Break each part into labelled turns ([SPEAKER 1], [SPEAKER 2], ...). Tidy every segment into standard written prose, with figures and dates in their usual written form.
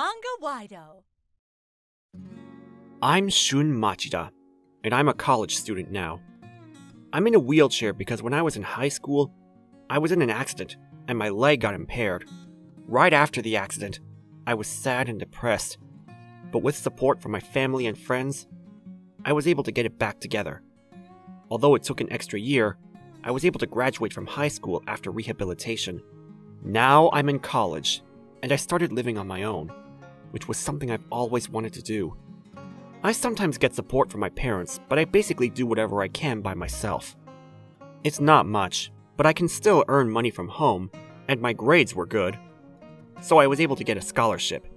[SPEAKER 1] Manga-Waido.
[SPEAKER 2] I'm Shun Machida, and I'm a college student now. I'm in a wheelchair because when I was in high school, I was in an accident and my leg got impaired. Right after the accident, I was sad and depressed, but with support from my family and friends, I was able to get it back together. Although it took an extra year, I was able to graduate from high school after rehabilitation. Now I'm in college, and I started living on my own, which was something I've always wanted to do. I sometimes get support from my parents, but I basically do whatever I can by myself. It's not much, but I can still earn money from home, and my grades were good, so I was able to get a scholarship.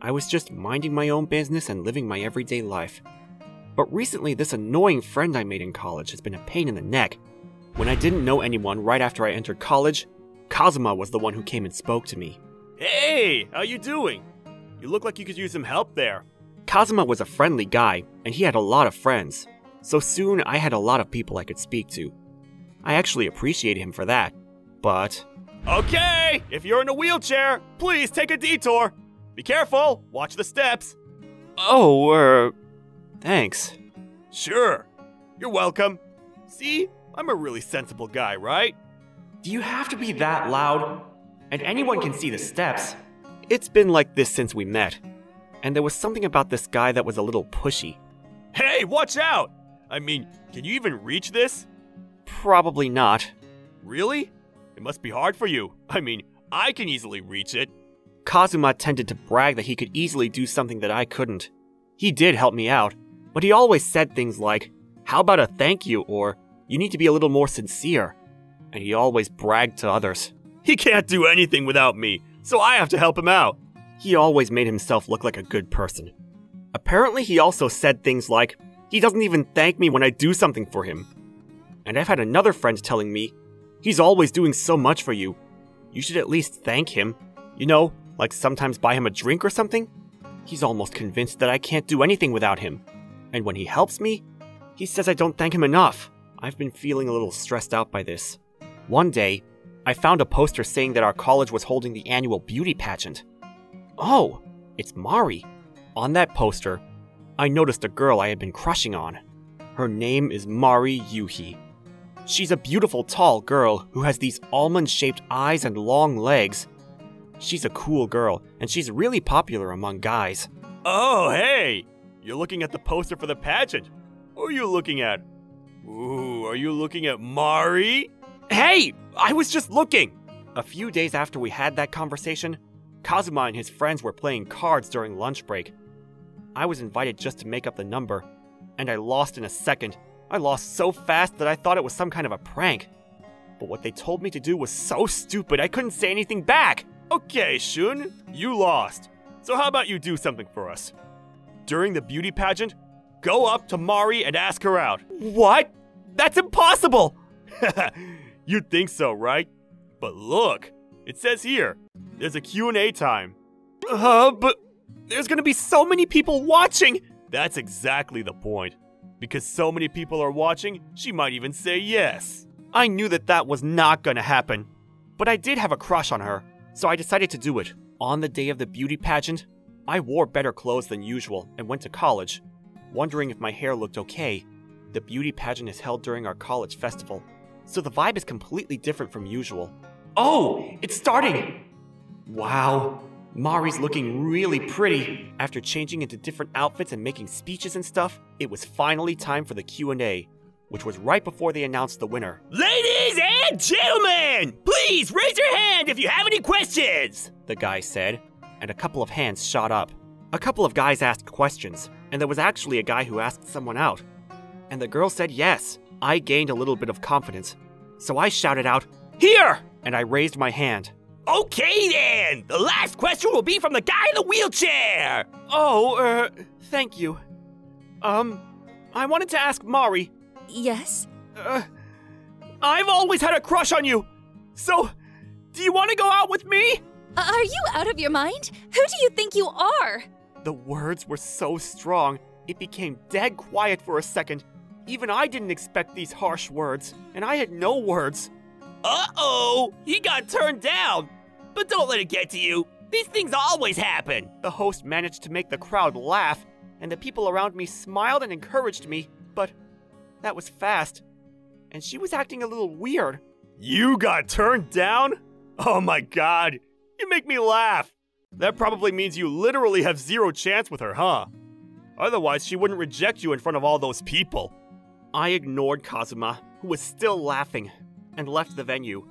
[SPEAKER 2] I was just minding my own business and living my everyday life. But recently, this annoying friend I made in college has been a pain in the neck. When I didn't know anyone right after I entered college, Kazuma was the one who came and spoke to me.
[SPEAKER 3] Hey, how you doing? You look like you could use some help there.
[SPEAKER 2] Kazuma was a friendly guy, and he had a lot of friends, so soon I had a lot of people I could speak to. I actually appreciated him for that, but...
[SPEAKER 3] Okay, if you're in a wheelchair, please take a detour. Be careful, watch the steps.
[SPEAKER 2] Oh, thanks.
[SPEAKER 3] Sure, you're welcome. See, I'm a really sensible guy, right?
[SPEAKER 2] Do you have to be that loud? And anyone can see the steps. It's been like this since we met. And there was something about this guy that was a little pushy.
[SPEAKER 3] Hey, watch out! I mean, can you even reach this?
[SPEAKER 2] Probably not.
[SPEAKER 3] Really? It must be hard for you. I mean, I can easily reach it.
[SPEAKER 2] Kazuma tended to brag that he could easily do something that I couldn't. He did help me out, but he always said things like, "How about a thank you?" or "You need to be a little more sincere." And he always bragged to others.
[SPEAKER 3] He can't do anything without me, so I have to help him out.
[SPEAKER 2] He always made himself look like a good person. Apparently, he also said things like, he doesn't even thank me when I do something for him. And I've had another friend telling me, he's always doing so much for you. You should at least thank him. You know, like sometimes buy him a drink or something. He's almost convinced that I can't do anything without him. And when he helps me, he says I don't thank him enough. I've been feeling a little stressed out by this. One day, I found a poster saying that our college was holding the annual beauty pageant. Oh, it's Mari. On that poster, I noticed a girl I had been crushing on. Her name is Mari Yuhi. She's a beautiful tall girl who has these almond-shaped eyes and long legs. She's a cool girl, and she's really popular among guys.
[SPEAKER 3] Oh, hey! You're looking at the poster for the pageant. Who are you looking at? Ooh, are you looking at Mari?
[SPEAKER 2] Hey! I was just looking! A few days after we had that conversation, Kazuma and his friends were playing cards during lunch break. I was invited just to make up the number, and I lost in a second. I lost so fast that I thought it was some kind of a prank. But what they told me to do was so stupid I couldn't say anything back!
[SPEAKER 3] Okay, Shun, you lost. So how about you do something for us? During the beauty pageant, go up to Mari and ask her out.
[SPEAKER 2] What? That's impossible!
[SPEAKER 3] You'd think so, right? But look, it says here, there's a Q&A time.
[SPEAKER 2] But there's gonna be so many people watching!
[SPEAKER 3] That's exactly the point. Because so many people are watching, she might even say yes.
[SPEAKER 2] I knew that that was not gonna happen. But I did have a crush on her, so I decided to do it. On the day of the beauty pageant, I wore better clothes than usual and went to college, wondering if my hair looked okay. The beauty pageant is held during our college festival, so the vibe is completely different from usual. Oh, it's starting! Wow, Mari's looking really pretty. After changing into different outfits and making speeches and stuff, it was finally time for the Q&A, which was right before they announced the winner.
[SPEAKER 3] Ladies and gentlemen, please raise your hand if you have any questions,
[SPEAKER 2] the guy said, and a couple of hands shot up. A couple of guys asked questions, and there was actually a guy who asked someone out. And the girl said yes. I gained a little bit of confidence, so I shouted out, "Here!" and I raised my hand.
[SPEAKER 3] Okay then, the last question will be from the guy in the wheelchair.
[SPEAKER 2] Oh, thank you. I wanted to ask Mari.
[SPEAKER 1] Yes?
[SPEAKER 2] I've always had a crush on you, so do you want to go out with me?
[SPEAKER 1] Are you out of your mind? Who do you think you are?
[SPEAKER 2] The words were so strong, it became dead quiet for a second. Even I didn't expect these harsh words, and I had no words.
[SPEAKER 3] Uh-oh, he got turned down. But don't let it get to you. These things always happen!
[SPEAKER 2] The host managed to make the crowd laugh, and the people around me smiled and encouraged me, but that was fast. And she was acting a little weird.
[SPEAKER 3] You got turned down? Oh my god, you make me laugh. That probably means you literally have zero chance with her, huh? Otherwise, she wouldn't reject you in front of all those people.
[SPEAKER 2] I ignored Kazuma, who was still laughing, and left the venue.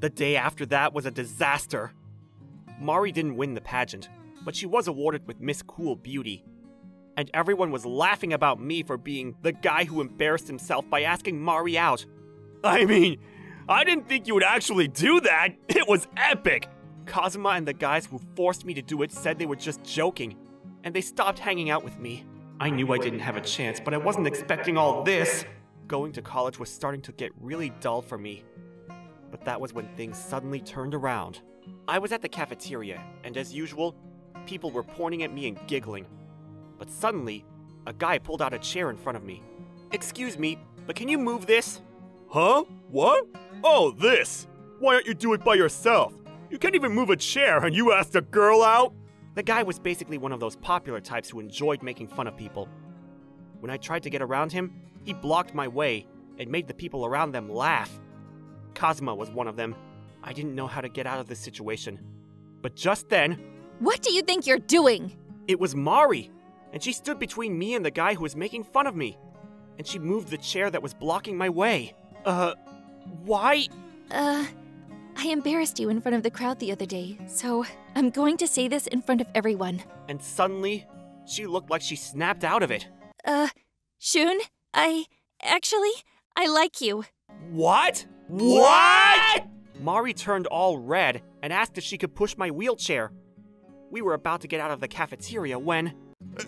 [SPEAKER 2] The day after that was a disaster. Mari didn't win the pageant, but she was awarded with Miss Cool Beauty. And everyone was laughing about me for being the guy who embarrassed himself by asking Mari out.
[SPEAKER 3] I mean, I didn't think you would actually do that. It was epic.
[SPEAKER 2] Kazuma and the guys who forced me to do it said they were just joking, and they stopped hanging out with me. I knew I didn't have a chance, but I wasn't expecting all this. Going to college was starting to get really dull for me. But that was when things suddenly turned around. I was at the cafeteria, and as usual, people were pointing at me and giggling. But suddenly, a guy pulled out a chair in front of me. "Excuse me, but can you move this?"
[SPEAKER 3] Huh? What? Oh, this! Why don't you do it by yourself? You can't even move a chair and you asked a girl out?
[SPEAKER 2] The guy was basically one of those popular types who enjoyed making fun of people. When I tried to get around him, he blocked my way and made the people around them laugh. Kazuma was one of them. I didn't know how to get out of this situation. But just then...
[SPEAKER 1] What do you think you're doing?
[SPEAKER 2] It was Mari, and she stood between me and the guy who was making fun of me. And she moved the chair that was blocking my way. Why?
[SPEAKER 1] I embarrassed you in front of the crowd the other day, so I'm going to say this in front of everyone.
[SPEAKER 2] And suddenly, she looked like she snapped out of it.
[SPEAKER 1] Shun, I like you.
[SPEAKER 3] What? What?
[SPEAKER 2] Mari turned all red and asked if she could push my wheelchair. We were about to get out of the cafeteria when...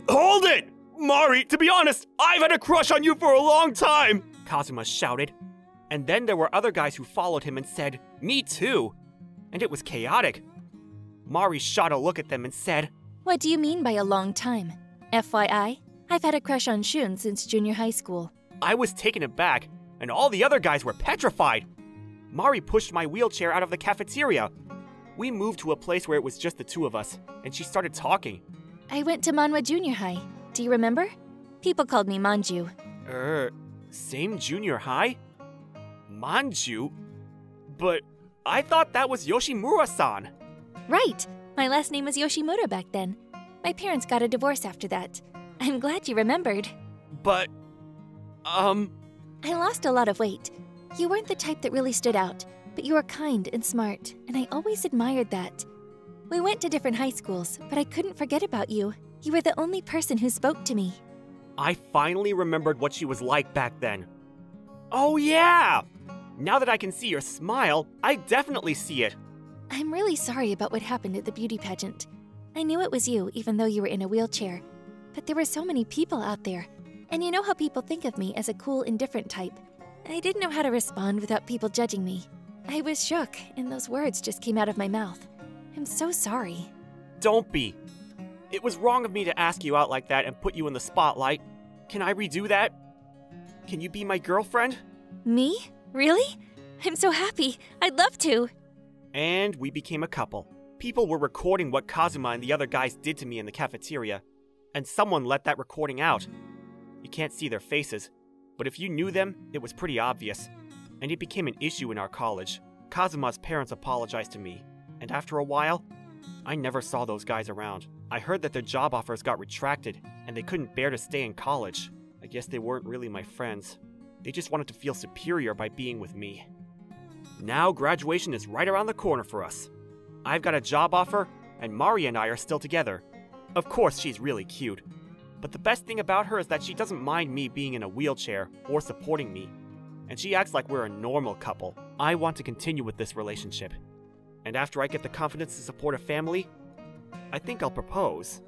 [SPEAKER 3] Hold it! Mari, to be honest, I've had a crush on you for a long time!
[SPEAKER 2] Kazuma shouted. And then there were other guys who followed him and said, "Me too." And it was chaotic. Mari shot a look at them and said,
[SPEAKER 1] What do you mean by a long time? FYI, I've had a crush on Shun since junior high school.
[SPEAKER 2] I was taken aback, and all the other guys were petrified. Mari pushed my wheelchair out of the cafeteria. We moved to a place where it was just the two of us, and she started talking.
[SPEAKER 1] I went to Manhwa Junior High. Do you remember? People called me Manju.
[SPEAKER 2] Same junior high? Manju? But I thought that was Yoshimura-san.
[SPEAKER 1] Right. My last name was Yoshimura back then. My parents got a divorce after that. I'm glad you remembered.
[SPEAKER 2] But,
[SPEAKER 1] I lost a lot of weight. You weren't the type that really stood out, but you were kind and smart, and I always admired that. We went to different high schools, but I couldn't forget about you. You were the only person who spoke to me.
[SPEAKER 2] I finally remembered what she was like back then. Oh yeah! Now that I can see your smile, I definitely see it.
[SPEAKER 1] I'm really sorry about what happened at the beauty pageant. I knew it was you, even though you were in a wheelchair. But there were so many people out there, and you know how people think of me as a cool, indifferent type. I didn't know how to respond without people judging me. I was shook, and those words just came out of my mouth. I'm so sorry.
[SPEAKER 2] Don't be. It was wrong of me to ask you out like that and put you in the spotlight. Can I redo that? Can you be my girlfriend?
[SPEAKER 1] Me? Really? I'm so happy. I'd love to.
[SPEAKER 2] And we became a couple. People were recording what Kazuma and the other guys did to me in the cafeteria. And someone let that recording out. You can't see their faces, but if you knew them, it was pretty obvious. And it became an issue in our college. Kazuma's parents apologized to me, and after a while, I never saw those guys around. I heard that their job offers got retracted, and they couldn't bear to stay in college. I guess they weren't really my friends. They just wanted to feel superior by being with me. Now graduation is right around the corner for us. I've got a job offer, and Mari and I are still together. Of course, she's really cute. But the best thing about her is that she doesn't mind me being in a wheelchair or supporting me. And she acts like we're a normal couple. I want to continue with this relationship. And after I get the confidence to support a family, I think I'll propose.